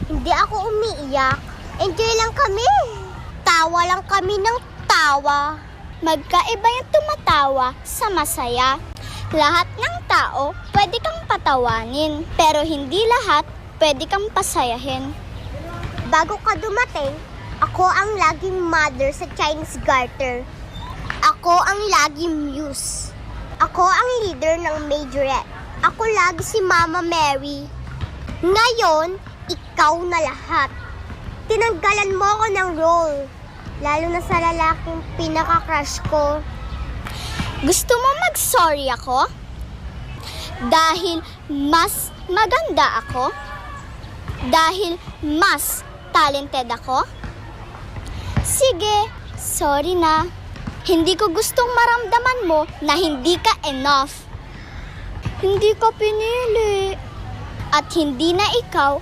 Hindi ako umiiyak. Enjoy lang kami. Tawa lang kami ng tawa. Magkaiba yung tumatawa sa masaya. Lahat ng tao pwede kang patawanin, pero hindi lahat pwede kang pasayahin. Bago ka dumating, ako ang laging mother sa Chinese garter. Ako ang laging muse. Ako ang leader ng majorette. Ako lagi si Mama Mary. Ngayon, ikaw na lahat. Tinanggalan mo ako ng role, lalo na sa lalaking pinaka-crush ko. Gusto mo mag-sorry ako? Dahil mas maganda ako? Dahil mas talented ako? Sige, sorry na. Hindi ko gustong maramdaman mo na hindi ka enough. Hindi ka pinili. At hindi na ikaw